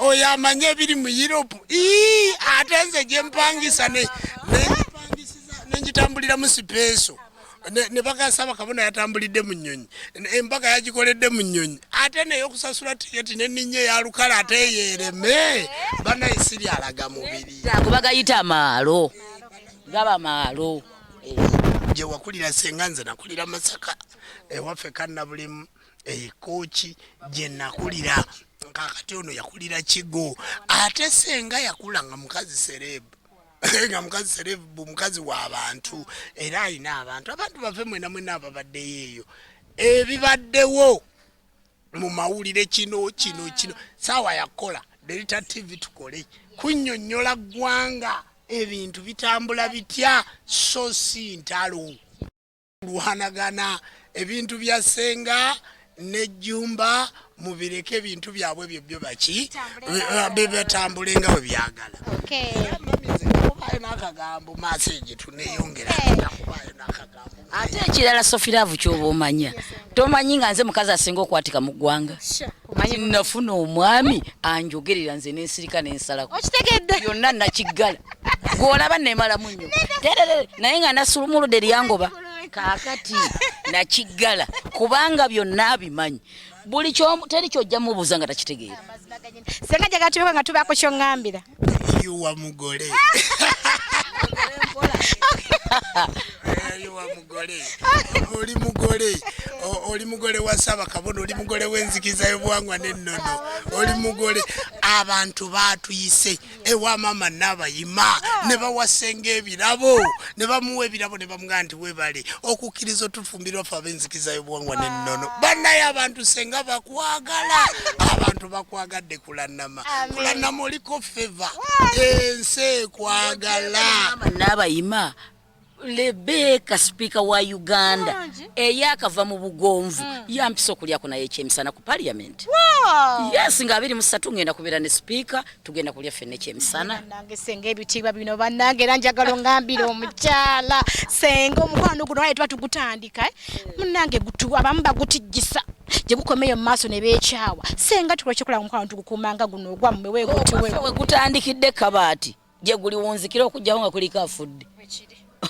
oyo amanye ebiri mu Europe ate nze gye mpangisa nenjitambulira mu sipeeso ne bakasaba kabona yatambulidde mu nnyonyi embaga yagikoledde mu nnyonyi ate neyokusasula tiketi neninye yalukala ate yereme banayisiri alaga mubiri bagayita maalo gaba maalo gye wakulira Ssenga nze nakulira Masaka ewaffe Kannabulimu ekooki gye nakulira kakati ono yakulira Kigo ate Ssenga yakula nga mukazi serebu nga mukazi serebu mukazi w'abantu era alina abantu bave mwena ababaddeyo eyo ebibaddewo mu mawulire kino saawa yakola Delta TV tukole kunnyonnyola ggwanga ebintu bitambula bitya so si ntalo luhanagana ebintu bya Ssenga n'ejjumba mubireke ebintu byabwe byo baki bebetambule nga bwe byagala n'akagambo message tuneyongera nakubayo n'akagambo ate ekirala Sofiraavu ky'oba omanya tomanyi nga nze mukazi asinga okwatika mu ggwanga nafuna omwami anjogerera nze n'ensirika n'ensalako okitegedde byonna nakiggala gw'olaba neemalamu nnyo naye nga nasulumulude lyangoba kaakati nakiggala kubanga byonna abimanyi buli teri kyojja mubuuza nga takitegeera Ssenga jagala tubeko nga tubaako ky'oŋŋambira yuwa mugole oli mugole wa Ssaabakabona oli mugole w'enzikiza y'obuwangwa n'ennono oli mugole abantu baatuyise ewa maama n'abayima ne bawa Ssenga ebirabo ne bamuwa ebirabo ne bamugamba nti webale okukkiriza otufumbirwa ffe ab'enzikiza y'obuwangwa n'ennono bannaye abantu Ssenga bakwagala abantu bakwagadde Kulanama oliko feva ensi ekwagala n'abayima Rebecca speaker wa Uganda eyakava mu bugonvu yampisa okulyako naye ekyemisana ku parliament. Yes, nga 23 ngenda kubeera ne speaker tugenda kulya fenne ekyemisana. Nange Ssenga ebitiibwa bino bannange era njagala ngambire omukyala Ssenga omukwano guno waye tuba tugutandika munnange abamu bagutijjisa gye gukomeyo mu maaso ne beekyawa Ssenga tukola kikola omukwano tugukuumanga guno ogwammwe weegotiwe gutandikidde kabaati gye guli wunzikira okujjawo nga kuliko afudde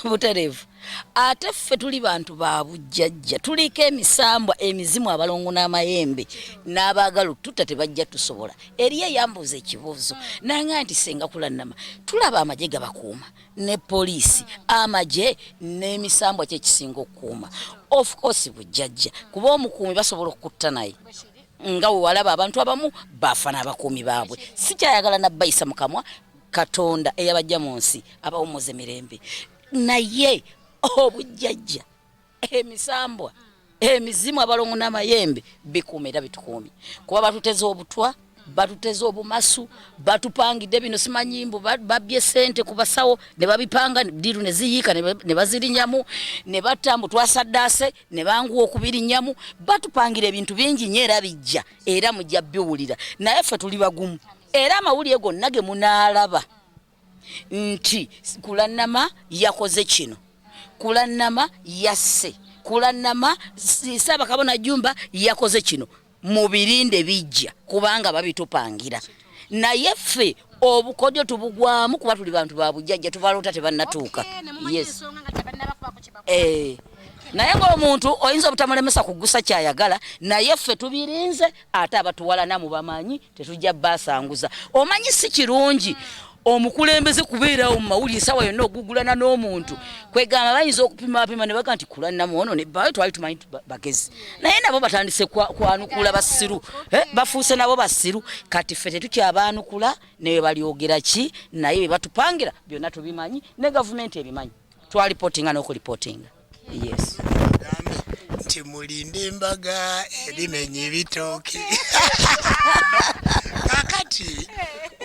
buterevu. Ate ffe tuli bantu ba bujjajja tuliko emisambwa emizimu abalongo n'amayembe n'abaagala tutta tebajja tusobola. Eriye yambuza ekibuuzo nanga nti Ssenga Kulanama tulaba amagye gabakuuma ne poliisi amagye n'emisambwa kyekisinga okukuuma. Of course bujjajja kuba omukuumi basobola okutta naye nga we walaba abantu abamu bafa n'abakuumi baabwe. Sikyayagala nabbayisa mu kamwa Katonda eyabajja mu nsi abawumuza emirembe naye obujjajja emisambwa emizimu abalongo n'amayembe bikuuma era bitukuumye kuba batuteze obutwa batuteze obumasu batupangidde bino simanyimbu babbye sente ku basawo ne babipanga diru ne ziyiika ne bazirinyamu ne batambu twasaddaase ne banguwa okubirinyamu batupangira ebintu bingi nnyo era bijja era mujja biwulira naye ffe tuli bagumu era amawulire gonna ge munaalaba nti Kulanama yakoze kino Kulanama yasse Kulanama Ssaabakabona Jumba yakoze kino mubirinde bijja kubanga babitupangira naye ffe obukodyo tubugwamu kuba tuli bantu ba bujjajja tubaloota tebannatuuka. Yes. Naye ng'omuntu oyinza obutamulemesa kugusa kyayagala naye ffe tubirinze ate abatuwalana mu bamanyi tetujja basanguza. Omanyi si kirungi omukulembeze kubeerawo mu mawulire sawa yonna ogugulana n'omuntu kwegamba bayinza okupimapima ne baga nti Kulanama ono ne Baawe twali tumanyi bagezi naye nabo batandise kwanukula basiru bafuuse nabo basiru kati ffe tetukyabaanukula ne balyogera ki naye be batupangira byonna tubimanyi ne gavumenti ebimanyi twalipotinga n'okulipotinga. Yes. Nti mulinde embaga erimenya ebitooke kakati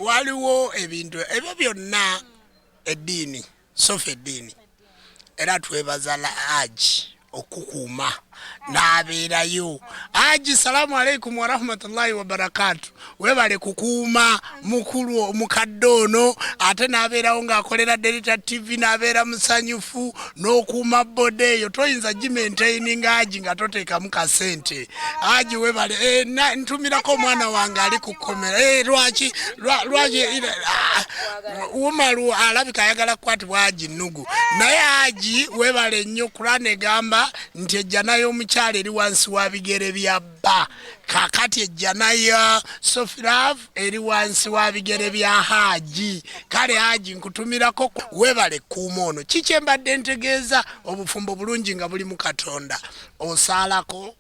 waliwo ebintu ebyo byonna eddiini sofa eddiini era twebaza Haji okukuuma n'abeerayo. Haji salamu alaikum wa rahmatullahi wa barakatu webale kukuuma mukulu mukadde ono ate n'abeerawo ng'akolera Delta TV n'abeera musanyufu n'okuuma bode eyo toyinza gimaintaininga Haji nga toteekamu kasente. Haji webale ntumirako omwana wange ali ku kkomera lwaki umalu alabika ayagala kukwatibwa Haji Nugu naye Haji webale nnyo Kurani egamba nti ejjana y'omukyala eri wansi wa bigere bya bba kakati ejjana ya Sofirav eri wansi wa bigere bya Haji. Kale Haji nkutumirako webale kuuma ono kiki embadde ntegeeza obufumbo bulungi nga buli mu Katonda osaalako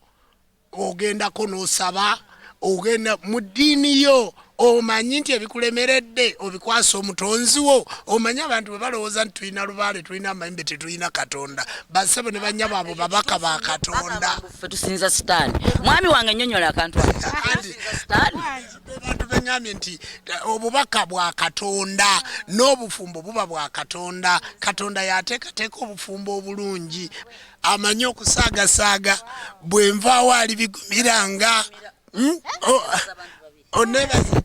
ogendako n'osaba ogenda mu ddiini yo omanyi nti ebikulemeredde obikwasa omutonzi wo omanyi abantu bwe balowooza nti tulina lubaale tulina amayimbe tetulina Katonda bassebo ne bannyabo abo babaka ba Katonda ffe tusinza sitaani mwami wange nnyonnyola akantu bantu beŋŋambye nti obubaka bwa Katonda n'obufumbo buba bwa Katonda. Katonda yateekateeka obufumbo obulungi amanyi okusaagasaaga bwe nvaawo alibigumiranga onebaza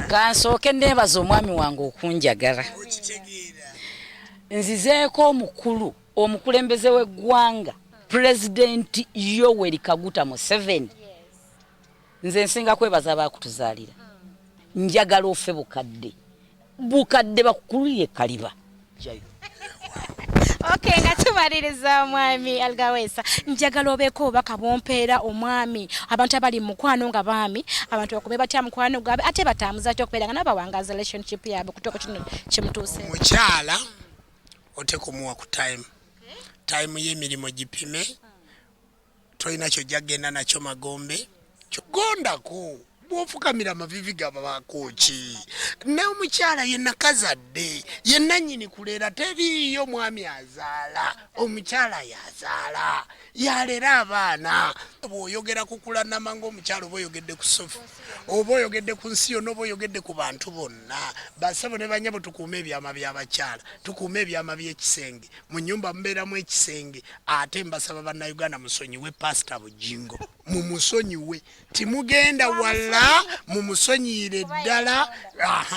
kansooke neebaza omwami wange okunjagala nzizeeko omukulu omukulembeze w'eggwanga Pulezidenti Yoweri Kaguta Museveni nze nsinga kwebaza abaakutuzaalira njagala ofe bukadde bakukulire kaliba jayo. Okay, nga tumaliriza omwami Aligaweesa njagala obeeko obubaka bwompeera omwami abantu abali mu mukwano nga baami abantu bakube batya mukwano gwabe ate batambuza atya okubeera nga nabawangaza relationship yaabwe kutuuka kino kimutuuse. Mukyala otekumuwa ku time y'emirimu gipime tolina kyojja genda nakyo magombe kyogondako bwofukamira amavivi gabakooki n'omukyala yenna kazadde yenna nnyini kuleera teriiyo mwami azaala omukyala yazaala yalera abaana bw'oyogera ku Kulanama ng'omukyalo oba oyogedde ku Sofi oba oyogedde ku nsi yonna oba oyogedde ku bantu bonna basabo ne banyabo tukuume ebyama by'abakyala tukuume ebyama by'ekisenge mu nnyumba mubeeramu ekisenge ate mbasaba bannayuganda musonyiwe pasita Bujingo mumusonyiwe timugenda wala mumusonyiire ddala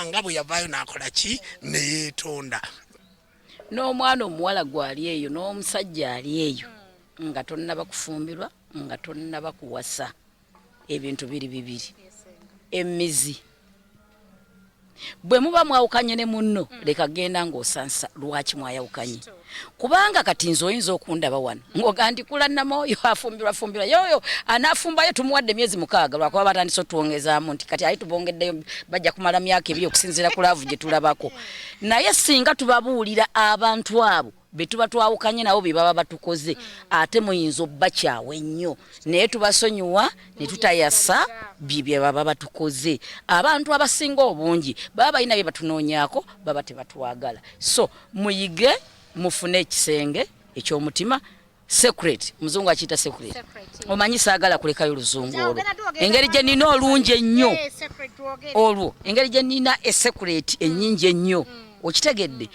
nga bwe yavaayo n'akola ki ne yeetonda n'omwana omuwala gwali eyo n'omusajja ali eyo nga tonnaba kufumbirwa nga tonnaba kuwasa ebintu bibiri emizi bwe muba mwawukanye ne munno leka genda ng'osansa lwaki mwayawukanye kubanga kati nze oyinza okundaba wano ng'ogandi Kulanama oyo afumbirwa yoyo anaafumbayo tumuwadde emyezi 6 lwakuba batandise otuwongezaamu nti kati ayi tubongeddeyo bajja kumala myaka 2 okusinziira ku laavu gye tulabako naye singa tubabuulira abantu abo betuba twawukanye nabo be baba batukoze ate muyinza obbakyawe ennyo naye tubasonyiwa ne tutayasa bye baba batukoze abantu abasinga obungi baba balina bye batunoonyaako baba tebatwagala so muyige mufune ekisenge ekyomutima secret muzungu akiyita secret omanyi saagala kulekayo luzungu olwo engeri gye nina olungi ennyo olwo engeri gye nina secret ennyingi ennyo okitegedde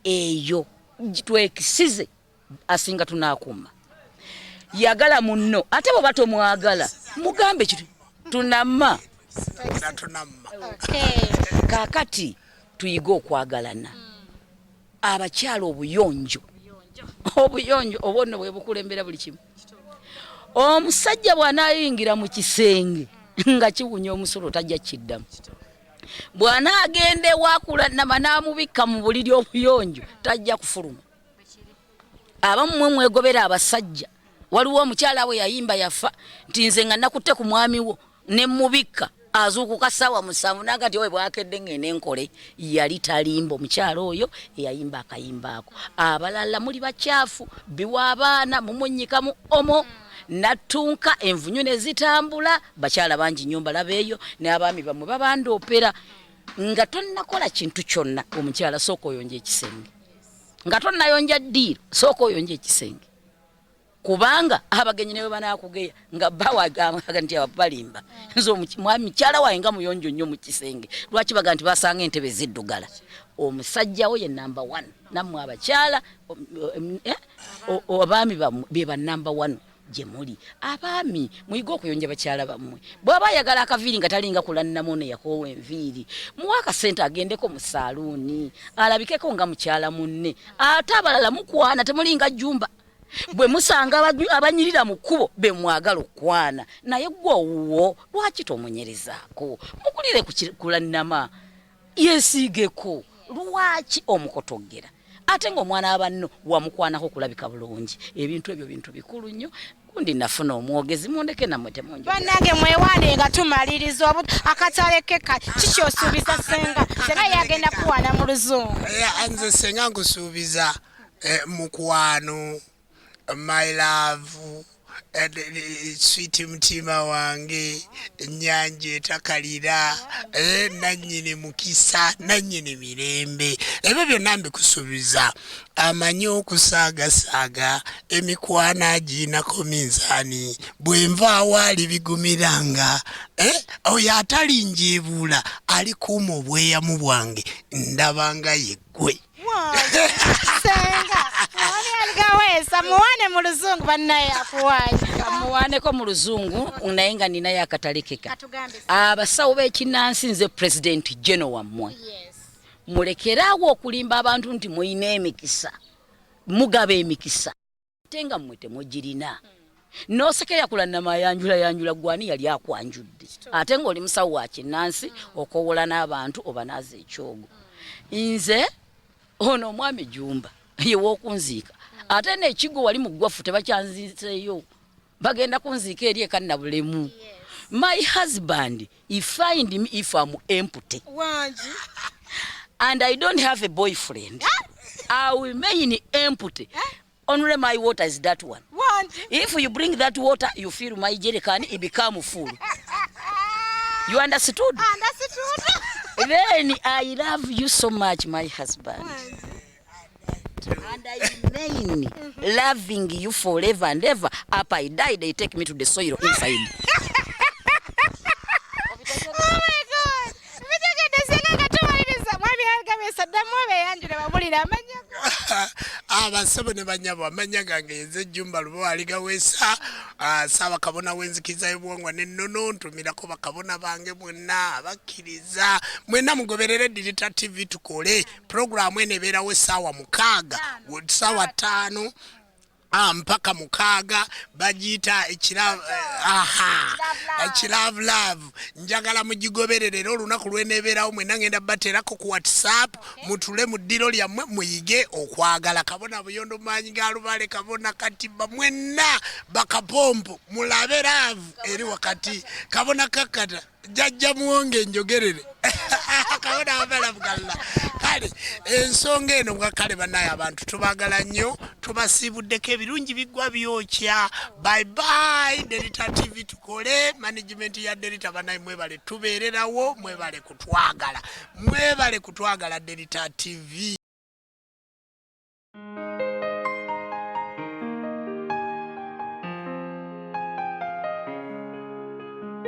eyo twekisize asinga tunaakuma yagala munno ate bwe batomwagala mugambe kiti tunamma kaakati tuyiga okwagalana abakyala obuyonjo obwonno bwe bukulembera buli kimu omusajja bw'anaayingira mu kisenge nga kiwunya omusolo tajja kiddamu bw'anaagenda ewa Kulanama n'amubikka mu buliri obuyonjo tajja kufuluma abamu mwe mwegobera abasajja waliwo omukyala we yayimba yafa nti nze nga nakutte ku mwami wo ne mubikka azuukuka ssaawa 7 nagati owe bwakedde ngene enkole yali talimba omukyala oyo eyayimba akayimba ako abalala muli bakyafu biwa abaana mumunyikamu omo natunka envunyu ne zitambula bakyala bangi nnyumba labeeyo n'abaami bamwe babandoopera nga tonnakola kintu kyonna omukyala sooka oyonja ekisenge nga tonnayonja ddiiro sooka oyonja ekisenge kubanga abagenyi ne bwe banaakugeya nga bawaga nti abalimba nze mukyala waye nga muyonjo nnyo mu kisenge lwaki baga nti basanga entebe ziddugala omusajja we ye number 1 nammwe abakyala abaami bamwe be ba number 1 gye muli abaami muyiga okuyonja bakyala bammwe bw'aba ayagala akaviiri nga talinga Kulanama ono yakoowa enviiri muwa akasente agendeko mu saaluuni alabikeko nga mukyala munne ate abalala mukwana temulinga jjumba bwe musanga abanyirira mu kkubo be mwagala okwana naye gwe owuwo lwaki tomunyerezaako mukulire ku Kulanama yeesiigeko lwaki omukotoggera ate ng'omwana abanno wamukwanako kulabika bulungi ebintu ebyo bintu bikulu nnyo kundi nafuna omwogezi mundeke nammwe temunjo bannange mwewaane nga tumaliriza akatale keka kiki osuubiza Ssenga yagenda kuwaana mu luzungu nze Ssenga nkusuubiza mukwano my love sweet mutima wange ennyanja etakalira nannyini mukisa nannyini mirembe ebyo byonna mbikusuubiza amanyi okusaagasaaga emikwano agiinako minzaani bwe nvaawo alibigumiranga oyo atalinjeebuula alikuuma obweyamu bwange ndabanga yeggwe Ssenga Aligaweesa muwane mu luzungu bannaye akuwaayo muwaaneko mu luzungu naye nga ninayo akatale keka abasawo b'ekinnansi nze President General wammwe mulekeraawo okulimba abantu nti muyina emikisa mugaba emikisa ate nga mmwe temugirina n'osekerya Kulanama yanjula gwani yali akwanjudde ate ng'oli musawo wa kinnansi okowola n'abantu oba naaza ekyogo nze ono omwami Jumba yew'okunziika ate n'ekigo wali mu ggwafu tebakyanziiseeyo bagenda kunziika eri eka Nabulemu my husband he find me if I'm empty and I don't have a boyfriend I will remain empty only my water is that one if you bring that water you fill my jerrycan it become full you understood then I love you so much my husband And I remain loving you forever and ever. Up I die, they take me to the soil inside. Oh my God. Ssenga katumaliriza mwami Aligaweesa ddamu obeeyanjule bamulira amanya abasabo ne banyabo amanya gange yenze Jumba Lubo Aligaweesa saba kabona wenzikiza ebwongwa nennono ntumirako bakabona bange mwenna abakkiriza mwenna mugoberere Digital TV tukole programu ene ebeerawo essaawa 6 essaawa 5 mpaka 6 bagiyita love njagala mugigoberere olunaku lwenebeerawo mwenna ngenda baterako ku WhatsApp mutule mu ddiro lyammwe muyige okwagala kabona buyondo maanyi ga Lubale kabona Katiba mwenna bakapompo mulabe love eri wakati kabona kakata jajja muwonge njogerere kabona abala bugalla kale ensonga eno nga kale banaye abantu tubagala nnyo tubasiibuddeko ebirungi bigwa byokya bye bye Digital TV tukole management ya Digital banaye mwebale tubeererawo mwebale kutwagala Digital TV